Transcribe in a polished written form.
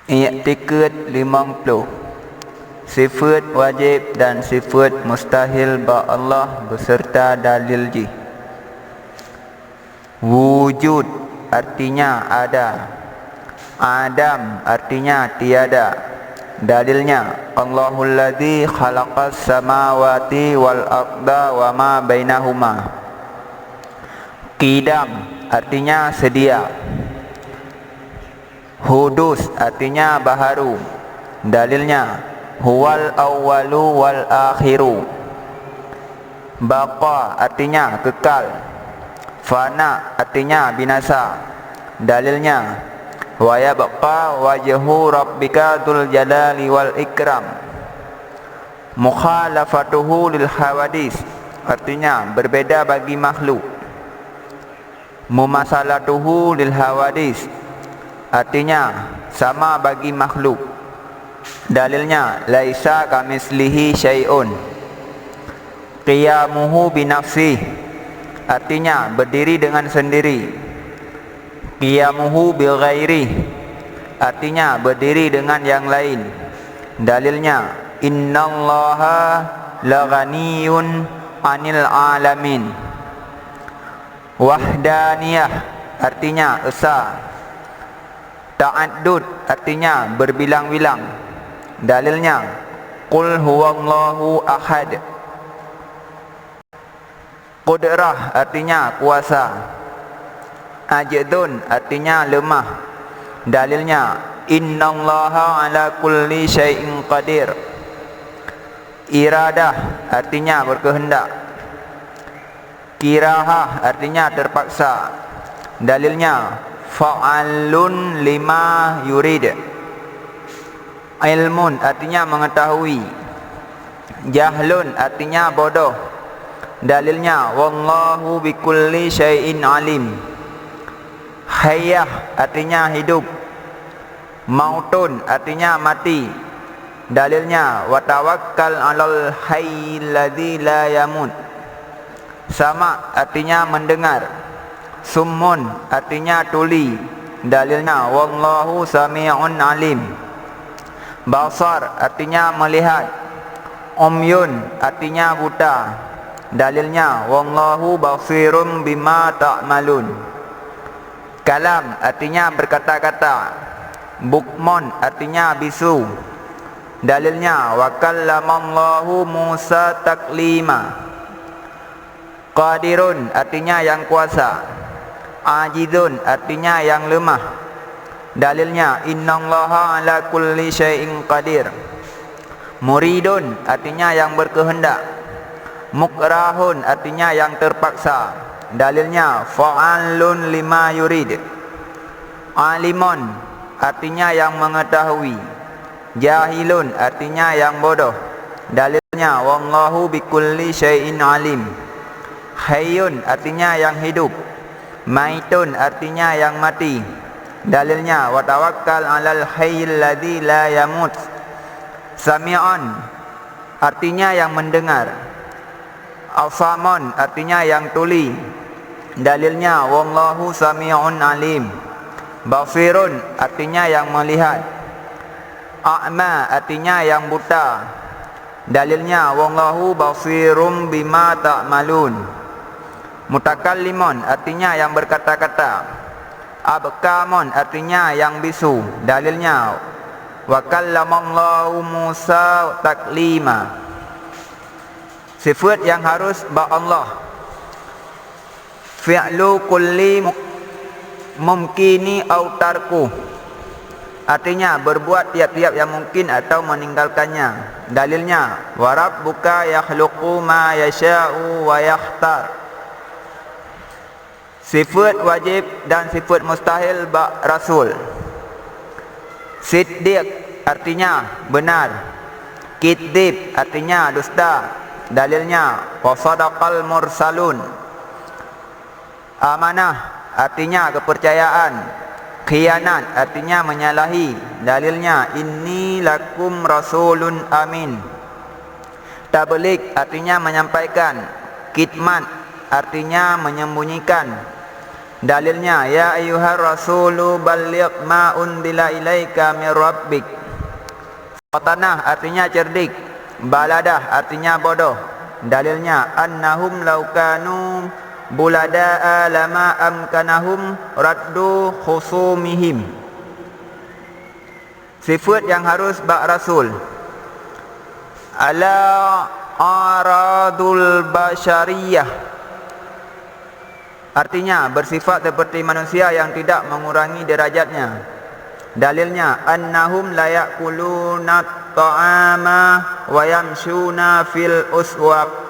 I'tiqad 50. Sifat wajib dan sifat mustahil ba Allah beserta dalil ji. Wujud artinya ada. Adam artinya tiada. Dalilnya Allahul ladzi khalaqas samawati wal arda wa ma bainahuma. Qidam artinya sedia. Hudus artinya baharu. Dalilnya huwal awwalu wal akhiru. Baqa artinya kekal. Fana artinya binasa. Dalilnya wa yabqa wajhu rabbika dzul jalali wal ikram. Mukhalafatuhu lil hawadis artinya berbeda bagi makhluk. Mumasalatuhu lil hawadis artinya sama bagi makhluk. Dalilnya laisa kamislihi syai'un. Qiyamuhu binafsih artinya berdiri dengan sendiri. Qiyamuhu bil ghairi artinya berdiri dengan yang lain. Dalilnya innallaha laghaniyun 'anil 'alamin. Wahdaniyah artinya esa. Ta'addud artinya berbilang-bilang. Dalilnya qul huwallahu ahad. Qudrah artinya kuasa. Ajdun artinya lemah. Dalilnya innallaha ala kulli syai'in qadir. Iradah artinya berkehendak. Kirahah artinya terpaksa. Dalilnya fa'alun lima yurid. Ilmun artinya mengetahui. Jahlun artinya bodoh. Dalilnya wallahu bikulli syai'in alim. Hayyah artinya hidup. Mautun artinya mati. Dalilnya wa tawakkal 'alal hayyil ladzi la yamut. Sama artinya mendengar. Summun artinya tuli. Dalilnya wallahu sami'un alim. Basar artinya melihat. Umyun artinya buta. Dalilnya wallahu basirum bima ta'malun. Kalam artinya berkata-kata. Bukmon artinya bisu. Dalilnya wa kallamallahu Musa taklima. Qadirun artinya yang kuasa. Ajizun artinya yang lemah. Dalilnya innallaha ala kulli syai'in qadir. Muridun artinya yang berkehendak. Mukrahun artinya yang terpaksa. Dalilnya fa'alun lima yurid. Alimun artinya yang mengetahui. Jahilun artinya yang bodoh. Dalilnya wallahu bikulli syai'in alim. Hayyun artinya yang hidup. Maitun artinya yang mati. Dalilnya wa tawakkal 'alal hayyil ladzi la yamut. Sami'un artinya yang mendengar. Asamun artinya yang tuli. Dalilnya wallahu sami'un alim. Basirun artinya yang melihat. A'ma artinya yang buta. Dalilnya wallahu basirum bima ta'malun. Mutakallimun artinya yang berkata-kata. Abkamun artinya yang bisu. Dalilnya wa kallamallahu Musa taklima. Sifat yang harus ba Allah. Fi'lu kulli mumkini au tarku. Artinya berbuat tiap-tiap yang mungkin atau meninggalkannya. Dalilnya wa rabbuka yakhluqu ma yasha'u wa yakhtar. Sifat wajib dan sifat mustahil ba Rasul. Siddiq artinya benar. Kidib artinya dusta. Dalilnya wa sadaqal mursalun. Amanah artinya kepercayaan. Khianat artinya menyalahi. Dalilnya inni lakum rasulun amin. Tabligh artinya menyampaikan. Kitman artinya menyembunyikan. Dalilnya, ya ayyuhar rasulu balligh ma undila ilaika min rabbik. Fatanah artinya cerdik, baladah artinya bodoh. Dalilnya, annahum laukanu bulada'a lama amkanahum raddu khusumihim. Sifat yang harus bak Rasul. Ala aradul basyariyah, artinya bersifat seperti manusia yang tidak mengurangi derajatnya. Dalilnya, annahum la ya'kuluna ta'ama wa yamshuna fil uswaq.